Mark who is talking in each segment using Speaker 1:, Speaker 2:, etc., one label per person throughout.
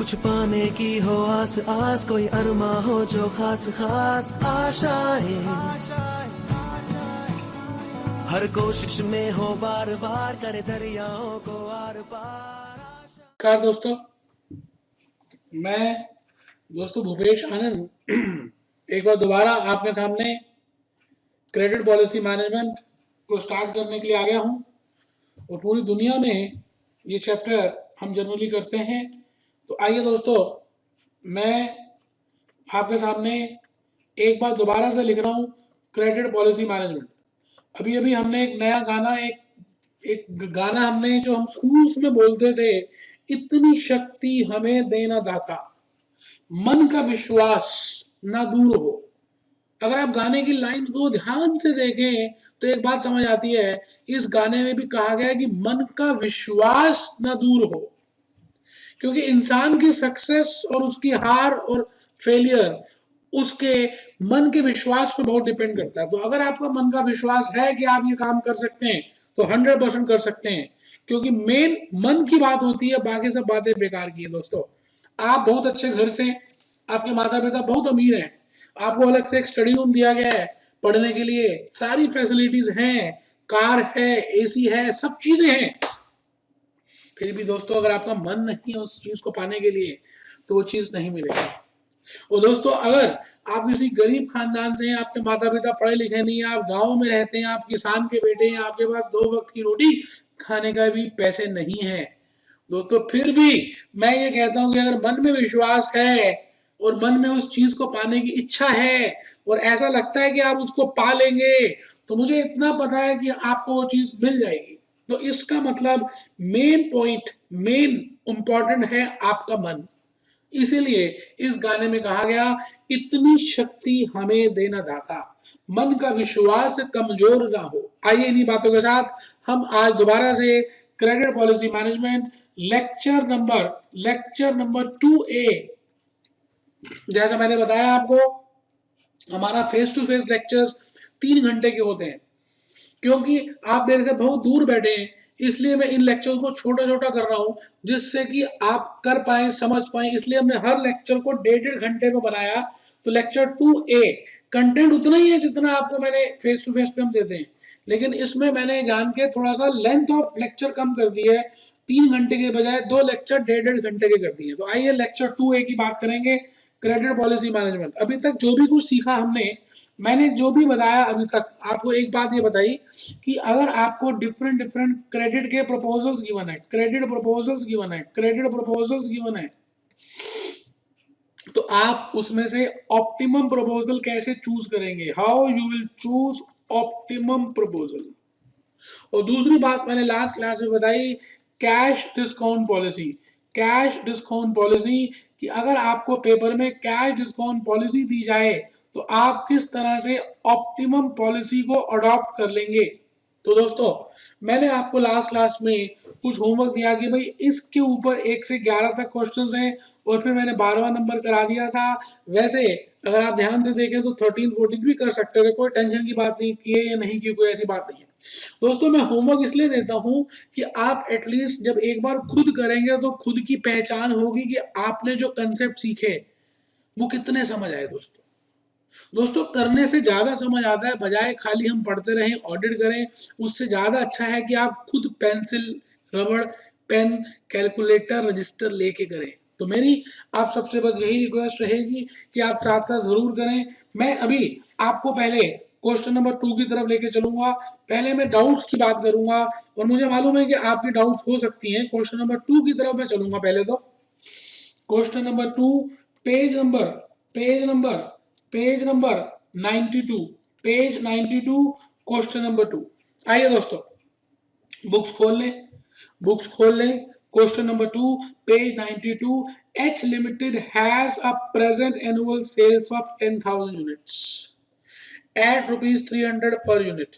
Speaker 1: कुछ पाने की हो आस आस, कोई अरमा हो जो खास खास आशाएं, हर कोशिश में हो बार बार, करे दरियाओं को आर पार।
Speaker 2: नमस्कार दोस्तों, मैं भूपेश आनंद एक बार दोबारा आपके सामने क्रेडिट पॉलिसी मैनेजमेंट को स्टार्ट करने के लिए आ गया हूं। और पूरी दुनिया में ये चैप्टर हम जनरली करते हैं। तो आइए दोस्तों, मैं आपके सामने एक बार दोबारा से लिख रहा हूँ क्रेडिट पॉलिसी मैनेजमेंट। अभी अभी हमने एक नया गाना एक गाना हमने जो हम स्कूल्स में बोलते थे, इतनी शक्ति हमें देना दाता, मन का विश्वास ना दूर हो। अगर आप गाने की लाइन को ध्यान से देखें तो एक बात समझ आती है, इस गाने में भी कहा गया है कि मन का विश्वास ना दूर हो। क्योंकि इंसान की सक्सेस और उसकी हार और फेलियर उसके मन के विश्वास पे बहुत डिपेंड करता है। तो अगर आपका मन का विश्वास है कि आप ये काम कर सकते हैं तो 100% कर सकते हैं, क्योंकि मेन मन की बात होती है, बाकी सब बातें बेकार की है। दोस्तों, आप बहुत अच्छे घर से, आपके माता पिता बहुत अमीर हैं, आपको अलग से एक स्टडी रूम दिया गया है पढ़ने के लिए, सारी फैसिलिटीज हैं, कार है, एसी है, सब चीजें हैं, फिर भी दोस्तों अगर आपका मन नहीं है उस चीज को पाने के लिए तो वो चीज नहीं मिलेगी। और दोस्तों, अगर आप किसी गरीब खानदान से हैं, आपके माता पिता पढ़े लिखे नहीं है, आप गांव में रहते हैं, आप किसान के बेटे हैं, आपके पास 2 वक्त की रोटी खाने का भी पैसे नहीं है दोस्तों, फिर भी मैं ये कहता हूं कि अगर मन में विश्वास है और मन में उस चीज को पाने की इच्छा है और ऐसा लगता है कि आप उसको पा लेंगे, तो मुझे इतना पता है कि आपको वो चीज मिल जाएगी। तो इसका मतलब मेन पॉइंट, मेन इंपॉर्टेंट है आपका मन। इसीलिए इस गाने में कहा गया, इतनी शक्ति हमें देना दाता, मन का विश्वास कमजोर ना हो। आइए इन्हीं बातों के साथ हम आज दोबारा से credit policy management lecture number 2A, जैसा मैंने बताया आपको, हमारा फेस टू फेस लेक्चर्स 3 घंटे के होते हैं। क्योंकि आप मेरे से बहुत दूर बैठे हैं, इसलिए मैं इन लेक्चर को छोटा छोटा कर रहा हूं, जिससे कि आप कर पाए, समझ पाए। इसलिए हमने हर लेक्चर को 1.5 घंटे में बनाया। तो लेक्चर 2A कंटेंट उतना ही है जितना आपको मैंने फेस टू फेस पे हम देते हैं, लेकिन इसमें मैंने जान के थोड़ा सा लेंथ ऑफ लेक्चर कम कर दी है, 3 घंटे के बजाय 2 लेक्चर 1.5 घंटे के कर दिए। तो आइए लेक्चर 2A की बात करेंगे, क्रेडिट पॉलिसी मैनेजमेंट। अभी तक जो भी कुछ सीखा हमने, मैंने जो भी बताया अभी तक, आपको एक बात ये बताई कि अगर आपको डिफरेंट क्रेडिट के प्रपोजल्स गिवन है, तो आप उसमें से ऑप्टिमम प्रपोजल कैसे चूज करेंगे, how you will choose optimum proposal. और दूसरी बात मैंने लास्ट क्लास में बताई, कैश डिस्काउंट पॉलिसी कि अगर आपको पेपर में कैश डिस्काउंट पॉलिसी दी जाए तो आप किस तरह से ऑप्टिमम पॉलिसी को अडॉप्ट कर लेंगे। तो दोस्तों, मैंने आपको लास्ट क्लास में कुछ होमवर्क दिया कि भाई इसके ऊपर 1 से 11 तक क्वेश्चंस हैं, और फिर मैंने 12वां नंबर करा दिया था। वैसे अगर आप ध्यान से देखें तो 13 14 भी कर सकते थे, कोई टेंशन की बात नहीं, किए या नहीं किए कोई ऐसी बात नहीं है। दोस्तों, मैं होमवर्क इसलिए देता हूं कि आप एटलीस्ट जब एक बार खुद करेंगे तो खुद की पहचान होगी कि आपने जो कंसेप्ट सीखे वो कितने समझ आए। दोस्तों, करने से ज्यादा समझ आता है, बजाय खाली हम पढ़ते रहें, ऑडिट करें, उससे ज्यादा अच्छा है कि आप खुद पेंसिल, रबड़, पेन, कैलकुलेटर, रजिस्टर लेके करें। तो मेरी आप सबसे बस यही रिक्वेस्ट रहेगी कि आप साथ साथ जरूर करें। मैं अभी आपको पहले क्वेश्चन नंबर 2 की तरफ लेके चलूंगा। पहले मैं डाउट्स की बात करूंगा, और मुझे मालूम है कि आपकी डाउट्स हो सकती हैं। क्वेश्चन नंबर 2 की तरफ मैं चलूंगा। पहले तो question number 2, page number 92, question number 2। आइए दोस्तों, बुक्स खोल लें। Question number 2, page 92। H Limited has a present annual sales of 10,000 units at ₹300 per unit।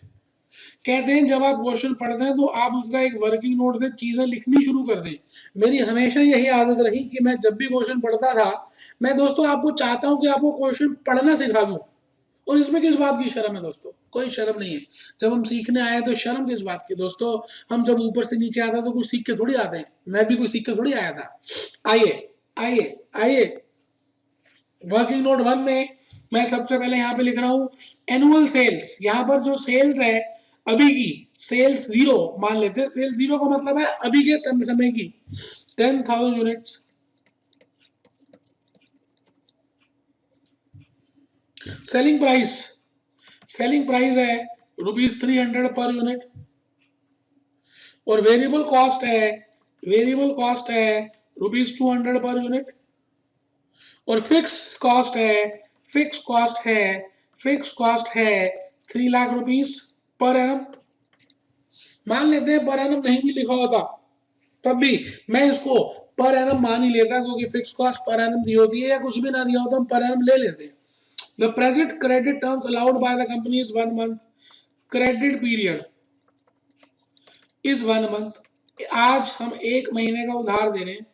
Speaker 2: कहते हैं जब आप क्वेश्चन पढ़ते हैं तो आप उसका एक वर्किंग नोट से चीजें लिखनी शुरू कर दें। मेरी हमेशा यही आदत रही कि मैं जब भी क्वेश्चन पढ़ता था, मैं दोस्तों आपको चाहता हूं कि आपको क्वेश्चन पढ़ना सिखा दूं। और इसमें किस बात की शर्म है दोस्तों, कोई शर्म नहीं है। जब हम सीखने आए तो शर्म किस बात की दोस्तों, हम जब ऊपर से नीचे आता तो कुछ सीख के थोड़ी आते हैं, मैं भी कुछ सीख के थोड़ी आया था। आइए आइए आइए, वर्किंग नोट 1 में मैं सबसे पहले यहाँ पे लिख रहा हूँ एनुअल सेल्स। यहाँ पर जो सेल्स है अभी की, सेल्स 0 मान लेते हैं। सेल्स 0 का मतलब है अभी के समय की 10,000 यूनिट्स। सेलिंग प्राइस है ₹300 पर यूनिट, और वेरिएबल कॉस्ट है ₹200 पर यूनिट, और फिक्स कॉस्ट है 3 लाख रुपीस पर एनम। मान लेते हैं पर एनम नहीं भी लिखा होता तब भी मैं इसको पर एनम मान ही लेता, क्योंकि फिक्स कॉस्ट पर एनम दी होती है, या कुछ भी ना दिया होता हम पर एनम ले लेते हैं। The present credit terms allowed by the company is 1 month, credit period is 1 month. आज हम 1 महीने का उधार दे रहे हैं।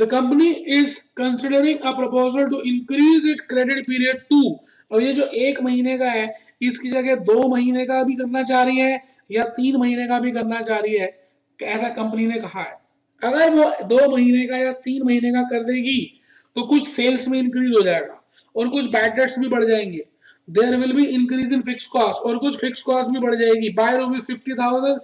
Speaker 2: The company is considering a proposal to increase its credit period to, और ये जो 1 महीने का है इसकी जगह 2 महीने का भी करना चाह रही है या 3 महीने का भी करना चाह रही है, ऐसा कंपनी ने कहा है। अगर वो 2 महीने का या 3 महीने का कर देगी तो कुछ सेल्स में इंक्रीज हो जाएगा और कुछ बैड डेट्स भी बढ़ जाएंगे। There will be increase in fix cost, और कुछ फिक्स कॉस्ट भी बढ़ जाएगी by ₹50,000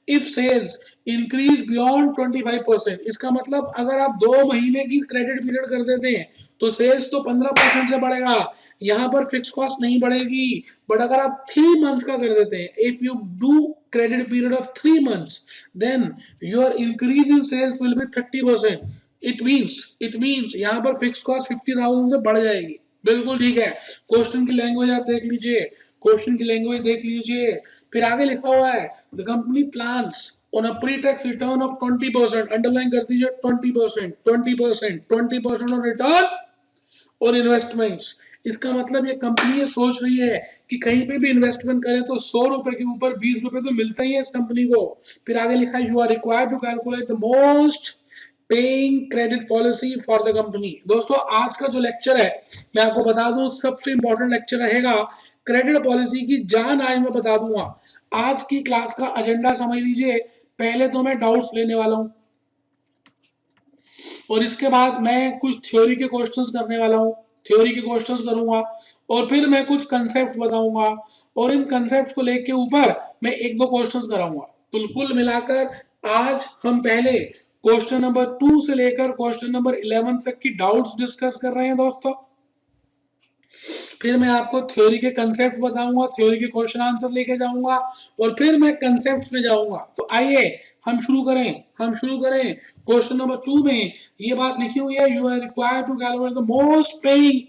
Speaker 2: if sales increase beyond 25%। इसका मतलब अगर आप 2 महीने की क्रेडिट पीरियड कर देते हैं तो सेल्स तो 15% से बढ़ेगा, यहाँ पर फिक्स कॉस्ट नहीं बढ़ेगी। बट अगर आप 3 मंथ्स का कर देते हैं, if you do credit period of 3 months then your increase in sales will be 30%। It means यहाँ पर फिक्स कॉस्ट 50,000 से बढ़ जाएगी। बिल्कुल ठीक है। क्वेश्चन की लैंग्वेज आप देख लीजिए, फिर आगे लिखा हुआ है the company plans on a pre tax return of 20%, underline कर दीजिए 20% ऑन रिटर्न और इन्वेस्टमेंट्स। इसका मतलब ये कंपनी ये सोच रही है कि कहीं पे भी इन्वेस्टमेंट करें तो 100 रुपए के ऊपर 20 रुपए तो मिलता ही है इस कंपनी को। फिर आगे लिखा है you are required to calculate the most paying credit policy for the company. दोस्तों आज का जो लेक्चर है मैं आपको बता दूं सबसे इंपॉर्टेंट लेक्चर रहेगा क्रेडिट पॉलिसी की जान आज मैं बता दूंगा। आज की क्लास का एजेंडा समझ लीजिए, पहले तो मैं डाउट्स लेने वाला हूं और इसके बाद मैं कुछ थ्योरी के क्वेश्चंस करने वाला हूं, थ्योरी के क्वेश्चंस करूंगा और फिर मैं कुछ कंसेप्ट बताऊंगा और इन कंसेप्ट को लेके ऊपर मैं 1-2 क्वेश्चंस कराऊंगा। तो कुल मिलाकर आज हम पहले क्वेश्चन नंबर 2 से लेकर क्वेश्चन नंबर 11 तक की डाउट्स डिस्कस कर रहे हैं दोस्तों। फिर मैं आपको थ्योरी के कंसेप्ट बताऊंगा, थ्योरी के क्वेश्चन आंसर लेके जाऊंगा और फिर मैं कंसेप्ट में जाऊंगा। तो आइए हम शुरू करें। क्वेश्चन नंबर 2 में ये बात लिखी हुई है you are required to calculate the most paying,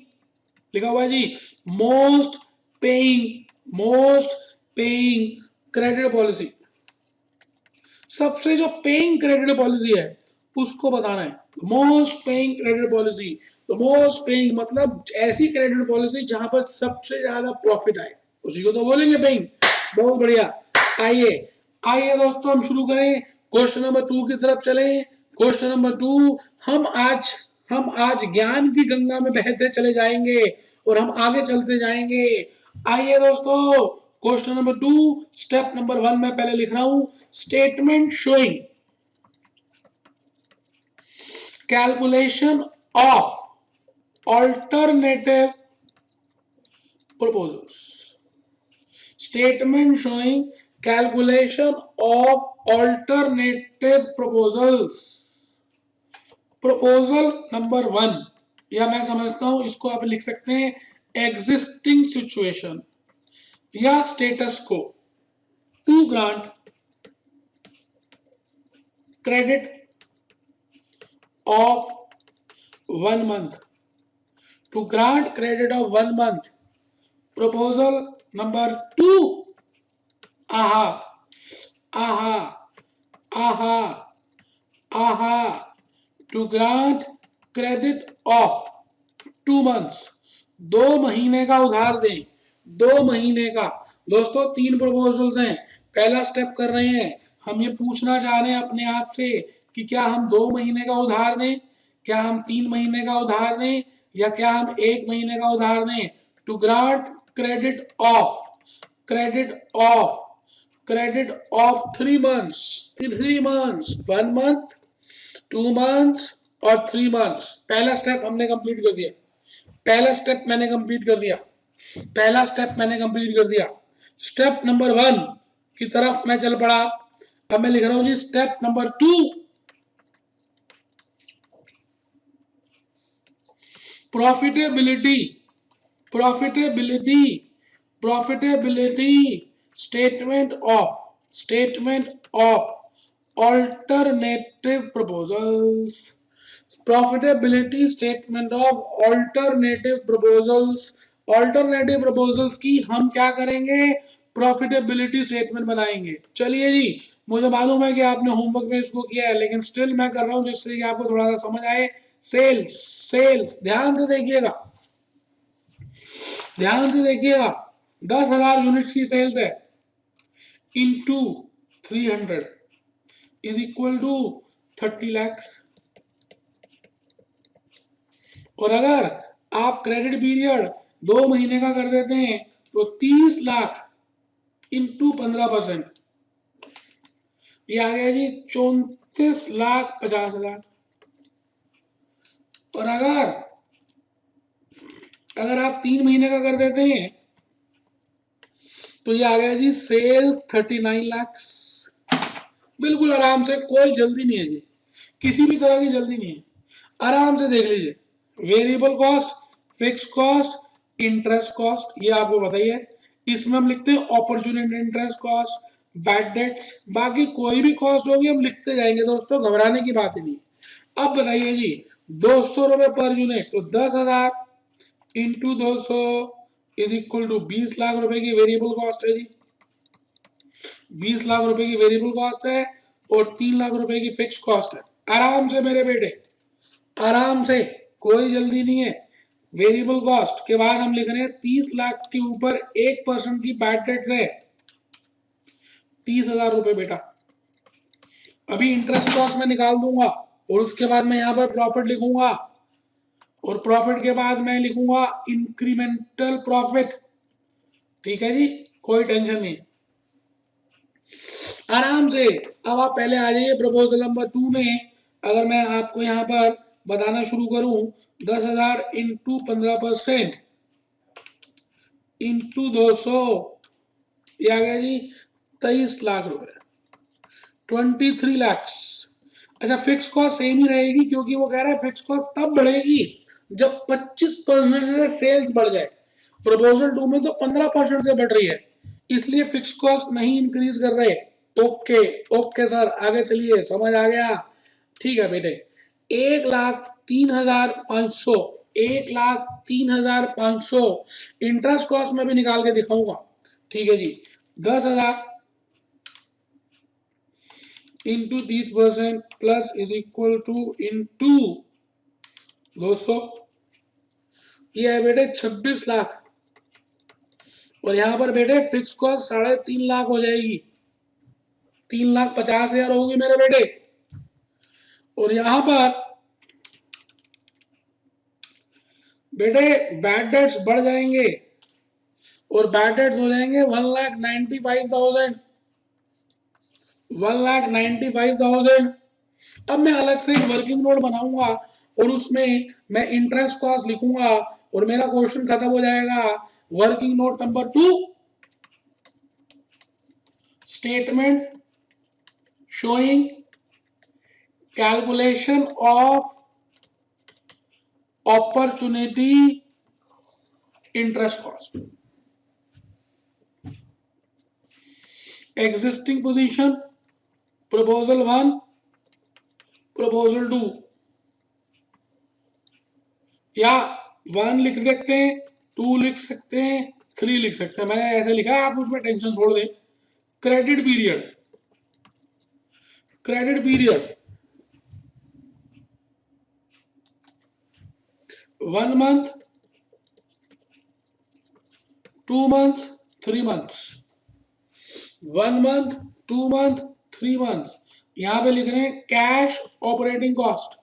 Speaker 2: लिखा हुआ है the most paying credit policy. सबसे जो पेइंग क्रेडिट पॉलिसी है उसको बताना है। मोस्ट पेइंग क्रेडिट पॉलिसी, तो मोस्ट पेइंग मतलब ऐसी क्रेडिट पॉलिसी जहां पर सबसे ज्यादा प्रॉफिट आए उसी को तो बोलेंगे पेइंग। बहुत बढ़िया। आइए दोस्तों हम शुरू करें, क्वेश्चन नंबर 2 की तरफ चले। क्वेश्चन नंबर 2 हम आज ज्ञान की गंगा में बहते चले जाएंगे और हम आगे चलते जाएंगे। आइए दोस्तों क्वेश्चन नंबर 2 स्टेप नंबर 1 में पहले लिख रहा हूं statement showing calculation of alternative proposals. Statement showing calculation of alternative proposals. Proposal number 1 या मैं समझता हूं इसको आप लिख सकते हैं एग्जिस्टिंग सिचुएशन या स्टेटस को to grant credit of 1 month, to grant credit of 1 month. Proposal number 2, to grant credit of 2 months, 2 महीने का उधार दें, 2 महीने का। दोस्तों 3 प्रपोजल्स हैं। पहला स्टेप कर रहे हैं हम ये पूछना चाह रहे हैं अपने आप से कि क्या हम 2 महीने का उधार दें, क्या हम 3 महीने का उधार दें या क्या हम 1 महीने का उधार दें। To grant credit of 3 months, 1 month, 2 months और 3 मंथ्स। पहला स्टेप हमने कंप्लीट कर दिया, पहला स्टेप मैंने कंप्लीट कर दिया, पहला स्टेप मैंने कंप्लीट कर दिया। स्टेप नंबर 1 की तरफ मैं चल पड़ा। अब मैं लिख रहा हूं जी step number 2। Profitability, profitability, profitability statement of alternative proposals, profitability statement of alternative proposals. Alternative proposals की हम क्या करेंगे, प्रॉफिटेबिलिटी स्टेटमेंट बनाएंगे। चलिए जी, मुझे मालूम है कि आपने होमवर्क में इसको किया है, लेकिन स्टिल मैं कर रहा हूं जिससे कि आपको थोड़ा सा समझ आए। सेल्स, सेल्स ध्यान से देखिएगा, ध्यान से देखिएगा। 10,000 यूनिट्स की सेल्स है, into 300 is equal to 30 lakh. और अगर आप क्रेडिट पीरियड 2 महीने का कर देते हैं तो 30 लाख इंटू 15%, ये आ गया जी 34,50,000। और अगर आप 3 महीने का कर देते हैं तो ये आ गया जी सेल्स 39 लाख। बिल्कुल आराम से, कोई जल्दी नहीं है जी, किसी भी तरह की जल्दी नहीं है, आराम से देख लीजिए। Variable cost, fix cost, interest cost, ये आपको बताइए। इसमें हम लिखते हैं opportunity interest cost, bad debts, बाकी कोई भी कॉस्ट होगी हम लिखते जाएंगे दोस्तों, घबराने की बात ही नहीं। अब बताइए जी 200 रुपए पर यूनिट, तो 10,000 into 200 is equal to 20 lakh रुपए की वेरिएबल कॉस्ट है जी, 20 लाख रुपए की वेरिएबल कॉस्ट है और 3 लाख रुपए की फिक्स कॉस्ट है। आराम से मेरे बेटे, आराम से, कोई जल्दी नहीं है। वेरिएबल कॉस्ट के बाद हम लिख रहे हैं 30 लाख के ऊपर 1% की बैड डेट्स है, 30,000 रुपए बेटा। अभी इंटरेस्ट कॉस्ट में निकाल दूंगा और उसके बाद मैं यहां पर प्रॉफिट लिखूंगा, और प्रॉफिट के बाद मैं लिखूंगा इंक्रीमेंटल प्रॉफिट। ठीक है जी, कोई टेंशन नहीं, आराम से। अब आप पहले आ जाइए प्रपोजल नंबर 2 में। अगर मैं आपको यहां पर बताना शुरू करूं, 10,000 इंटू 15% इंटू 200, ये आ गया जी 23 लाख रुपए, 23 लैक्स। अच्छा, फिक्स कॉस्ट सेम ही रहेगी, क्योंकि वो कह रहा है फिक्स कॉस्ट तब बढ़ेगी जब 25% से सेल्स बढ़ जाए। प्रपोजल 2 में तो 15% से बढ़ रही है, इसलिए फिक्स कॉस्ट नहीं इंक्रीज कर रहे। ओके ओके सर, आगे चलिए, समझ आ गया। ठीक है बेटे, 1,03,500, 1,03,500 इंटरेस्ट कॉस्ट में भी निकाल के दिखाऊंगा। ठीक है जी, 10,000 into 30% plus is equal two into 200, ये है बेटे 26 लाख। और यहां पर बेटे फिक्स कॉस्ट 3.5 लाख हो जाएगी, 3,50,000 होगी मेरे बेटे। और यहां पर बेटे बैड डेट्स बढ़ जाएंगे, और बैड डेट्स हो जाएंगे 1,95,000, 1,95,000। अब मैं अलग से एक वर्किंग नोट बनाऊंगा और उसमें मैं इंटरेस्ट कॉस्ट लिखूंगा और मेरा क्वेश्चन खत्म हो जाएगा। Working note number 2, statement showing calculation of opportunity interest cost, existing position, proposal 1, proposal 2, या 1 लिख सकते हैं, 2 लिख सकते हैं, 3 लिख सकते हैं। मैंने ऐसे लिखा है, आप उसमें टेंशन छोड़ दें। Credit period, credit period 1 month, 2 month, 3 months, 1 month, 2 month, 3 months. यहां पे लिख रहे हैं cash operating cost,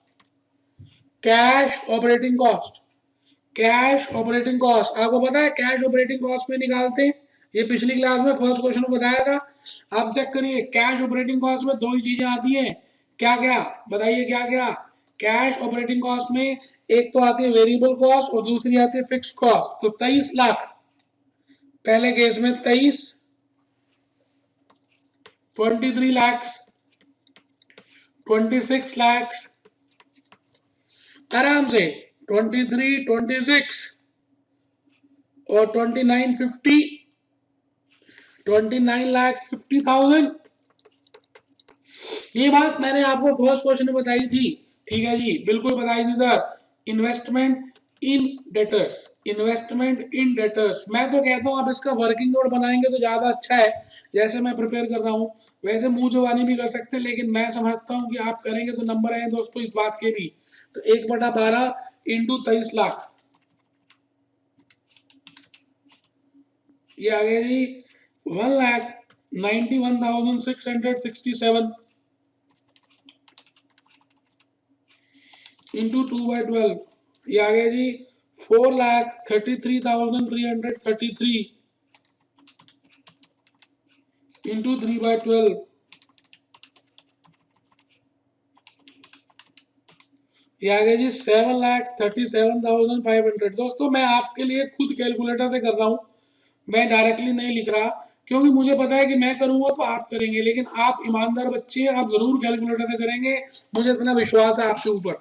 Speaker 2: cash operating cost, cash operating cost. आपको पता है कैश ऑपरेटिंग कॉस्ट में निकालते हैं, ये पिछली क्लास में फर्स्ट क्वेश्चन में बताया था। आप चेक करिए, कैश ऑपरेटिंग कॉस्ट में 2 ही चीजें आती हैं, क्या क्या बताइए, क्या क्या? कैश ऑपरेटिंग कॉस्ट में एक तो आती है वेरिएबल कॉस्ट और दूसरी आती है फिक्स कॉस्ट। तो 23 लाख पहले केस में, 23, 23 lakhs, 26 lakhs, आराम से 23, 26 और 29, 50, 29,50,000। ये बात मैंने आपको फर्स्ट क्वेश्चन में बताई थी, ठीक है जी, बिल्कुल बताई थी सर। इन्वेस्टमेंट इन डेटर्स, इन्वेस्टमेंट इन डेटर्स। मैं तो कहता हूँ आप इसका वर्किंग नोट बनाएंगे तो ज्यादा अच्छा है। जैसे मैं प्रिपेयर कर रहा हूँ वैसे मुंह जवानी भी कर सकते हैं, लेकिन मैं समझता हूँ कि आप करेंगे तो नंबर आए दोस्तों इस बात के भी। तो 1/12 इंटू 23 लाख, ये आ गया जी 1,91,667 इंटू 2/12, ये आ गया जी 4,33,333 इंटू 3/12, ये आ गया जी 7,37,500। दोस्तों मैं आपके लिए खुद कैलकुलेटर पे कर रहा हूँ, मैं डायरेक्टली नहीं लिख रहा, क्योंकि मुझे पता है कि मैं करूंगा तो आप करेंगे, लेकिन आप ईमानदार बच्चे हैं, आप जरूर कैलकुलेटर पे करेंगे। मुझे इतना विश्वास है आपके ऊपर,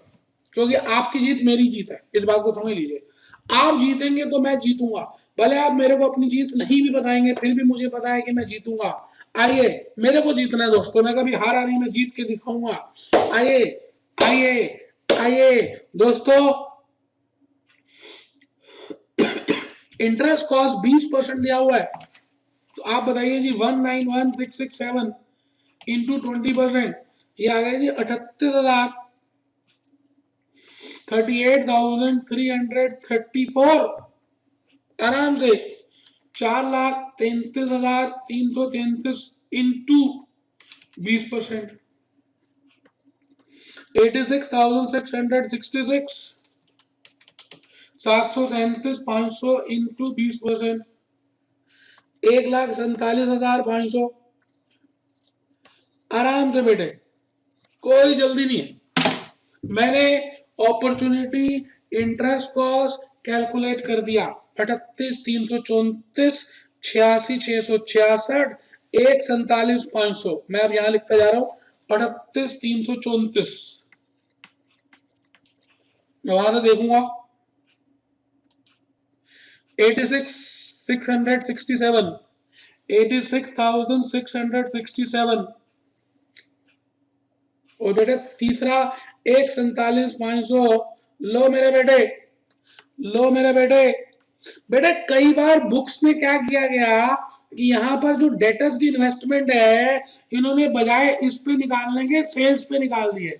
Speaker 2: क्योंकि आपकी जीत मेरी जीत है, इस बात को समझ लीजिए। आप जीतेंगे तो मैं जीतूंगा, भले आप मेरे को अपनी जीत नहीं भी बताएंगे फिर भी मुझे पता है कि मैं जीतूंगा। आइए, मेरे को जीतना है दोस्तों, मैं कभी हारा नहीं, मैं जीत के दिखाऊंगा। आइए आइए आइए दोस्तों, इंटरेस्ट कॉस्ट 20% दिया हुआ है, तो आप बताइए जी 191,667 इंटू 20%, ये आ गया जी 38,000, 38,334, आराम से 4,33,333 इंटू 20%, 86,666, 737,500 इंटू 20%, 1,47,500, आराम से बेटे, कोई जल्दी नहीं है। मैंने अपॉर्चुनिटी इंटरेस्ट कॉस्ट कैलकुलेट कर दिया, 38,334, 86,666, 1,47,500। मैं अब यहां लिखता जा रहा हूं 38,334, मैं वहां से देखूंगा 86,667, 86,667, और बेटे तीसरा 1,47,500। लो मेरे बेटे, लो मेरे बेटे, बेटे कई बार बुक्स में क्या किया गया कि यहाँ पर जो डेटर्स की इन्वेस्टमेंट है इन्होंने बजाय इस पे निकालने के सेल्स पे निकाल दिए।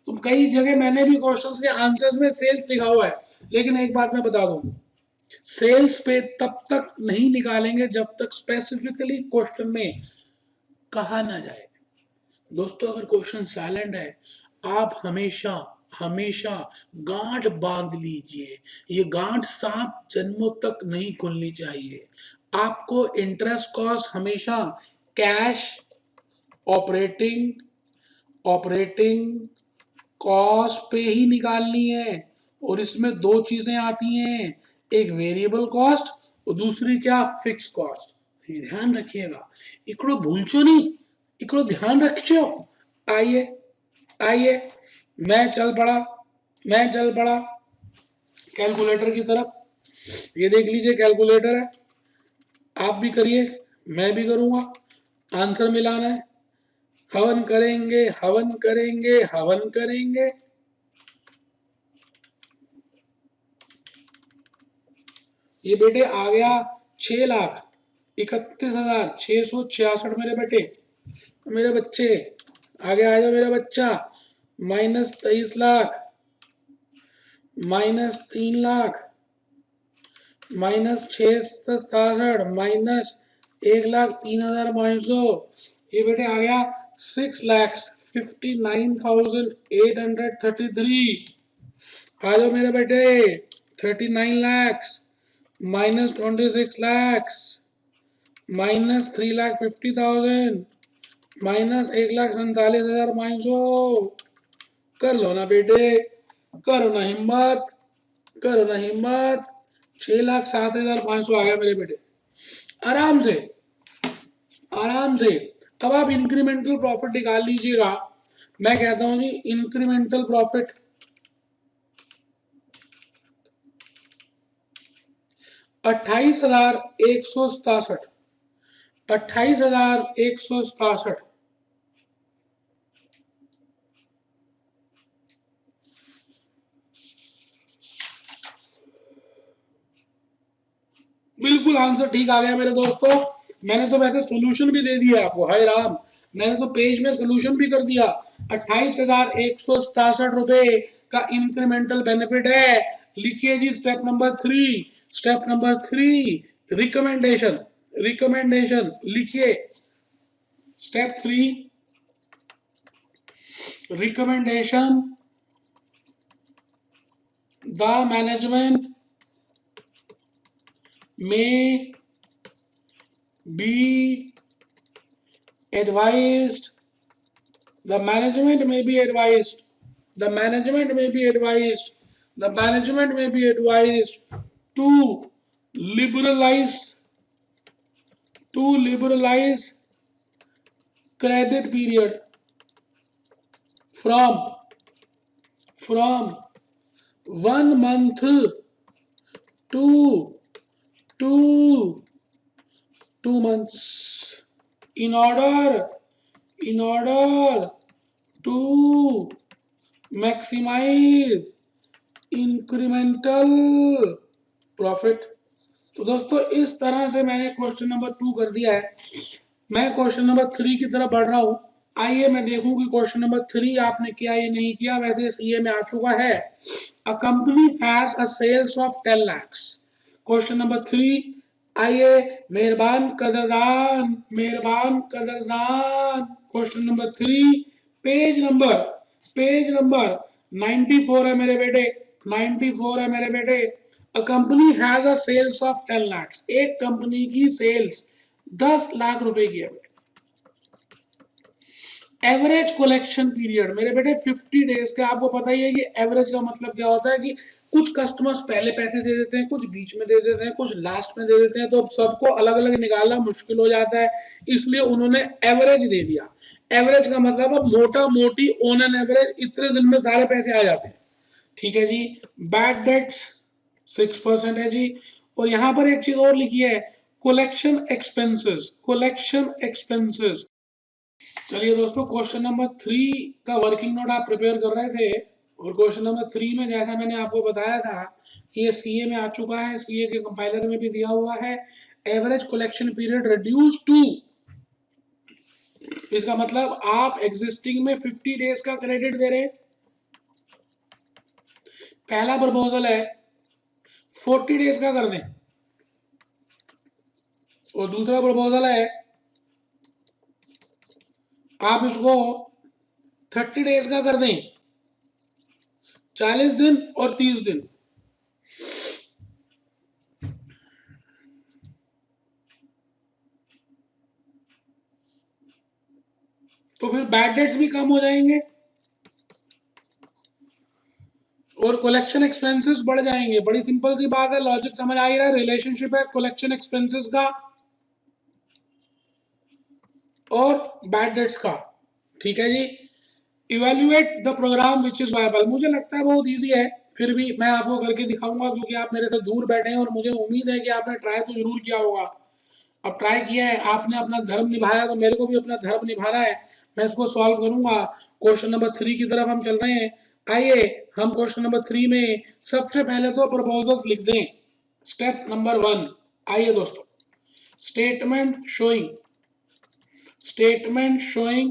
Speaker 2: तो कई जगह मैंने भी क्वेश्चंस के आंसर्स में सेल्स लिखा हुआ है, लेकिन एक बात मैं बता दूं, सेल्स पे तब तक नहीं निकालेंगे जब तक स्पेसिफिकली क्वेश्चन में कहा ना जाए। दोस्तों अगर क्वेश्चन साइलेंट है, आप हमेशा हमेशा गांठ बांध लीजिए, ये गांठ 7 जन्मों तक नहीं खुलनी चाहिए। आपको इंटरेस्ट कॉस्ट हमेशा कैश ऑपरेटिंग ऑपरेटिंग कॉस्ट पे ही निकालनी है, और इसमें दो चीजें आती हैं, एक वेरिएबल कॉस्ट और दूसरी क्या, फिक्स कॉस्ट। ध्यान रखिएगा, इकड़ो भूलचो नहीं, इकड़ो ध्यान रखियो। आइए आइए, मैं चल पड़ा, मैं चल पड़ा कैलकुलेटर की तरफ। ये देख लीजिए कैलकुलेटर है, आप भी करिए, मैं भी करूंगा, आंसर मिलाना है। हवन करेंगे, हवन करेंगे, हवन करेंगे। ये बेटे आ गया 6,31,666 मेरे बेटे, मेरे बच्चे, आगे आ जाओ मेरा बच्चा। -23 लाख, -3 लाख, -667, -1,03,500, ये बेटे आ गया 6,59,833। आ जाओ मेरे बेटे, 39 lakhs, -26 lakhs, -3,50,000, माइनस 1,47,500। कर लो ना बेटे, करो ना हिम्मत, करो ना हिम्मत। 6,07,500 आ गया मेरे बेटे, आराम से आराम से। अब आप इंक्रीमेंटल प्रॉफिट निकाल लीजिएगा। मैं कहता हूं जी इंक्रीमेंटल प्रॉफिट 28,167, 28,167। बिल्कुल आंसर ठीक आ गया मेरे दोस्तों। मैंने तो वैसे सोल्यूशन भी दे दिया आपको, हाय राम, मैंने तो पेज में सोल्यूशन भी कर दिया। 28,167 रुपए का इंक्रीमेंटल बेनिफिट है। लिखिए जी step number 3, step number 3 recommendation, recommendation लिखिए। Step 3 recommendation, the management may be advised, the management may be advised, the management may be advised, the management may be advised to liberalize, to liberalize credit period from 1 month to 2 months in order to maximize incremental profit. तो दोस्तों इस तरह से मैंने question number 2 कर दिया है। मैं क्वेश्चन नंबर 3 की तरफ बढ़ रहा हूं। आइए मैं देखूं कि क्वेश्चन नंबर 3 आपने किया या नहीं किया। वैसे सीए में आ चुका है। A company has a sales of 10 lakhs। Question number 3, आइए मेहरबान कदरदान, मेहरबान कदरदान। क्वेश्चन नंबर 3 पेज नंबर 94 है मेरे बेटे, 94 है मेरे बेटे। A company has a sales of 10 lakhs। एक कंपनी की सेल्स 10 लाख रुपए की है। एवरेज कलेक्शन पीरियड मेरे बेटे 50 डेज का। आपको पता ही है कि एवरेज का मतलब क्या होता है कि कुछ कस्टमर्स पहले पैसे दे देते हैं, कुछ बीच में दे देते हैं, कुछ लास्ट में दे देते हैं, तो अब सबको अलग अलग निकालना मुश्किल हो जाता है, इसलिए उन्होंने एवरेज दे दिया। एवरेज का मतलब अब मोटा मोटी ऑन एन एवरेज इतने दिन में सारे पैसे आ जाते हैं। ठीक है जी। बैड डेट्स 6% है जी। और यहां पर एक चीज और लिखी है, कलेक्शन एक्सपेंसेस, कलेक्शन एक्सपेंसेस। चलिए दोस्तों क्वेश्चन नंबर 3 का वर्किंग नोट आप प्रिपेयर कर रहे थे, और क्वेश्चन नंबर 3 में जैसा मैंने आपको बताया था कि ये सीए में आ चुका है, सीए के कंपाइलर में भी दिया हुआ है। Average collection period reduce to, इसका मतलब आप एग्जिस्टिंग में 50 डेज का क्रेडिट दे रहे हैं। पहला प्रपोजल है 40 डेज का कर दें, और दूसरा प्रपोजल है आप इसको 30 डेज का कर दें, 40 दिन और 30 दिन। तो फिर बैड डेट्स भी कम हो जाएंगे और कलेक्शन एक्सपेंसेस बढ़ जाएंगे। बड़ी सिंपल सी बात है, लॉजिक समझ आ ही रहा है। रिलेशनशिप है कलेक्शन एक्सपेंसेस का और बैड डेट्स का। ठीक है जी। Evaluate the program which is viable, मुझे लगता है बहुत इजी है, फिर भी मैं आपको करके दिखाऊंगा क्योंकि आप मेरे से दूर बैठे हैं और मुझे उम्मीद है कि आपने ट्राई तो जरूर किया होगा। अब ट्राई किया है आपने, अपना धर्म निभाया, तो मेरे को भी अपना धर्म निभाना है। मैं इसको सॉल्व करूंगा। क्वेश्चन नंबर 3 की तरफ हम चल रहे हैं। आइए हम क्वेश्चन नंबर 3 में सबसे पहले तो प्रपोजल्स लिख दें। स्टेप नंबर 1, आइए दोस्तों, स्टेटमेंट शोइंग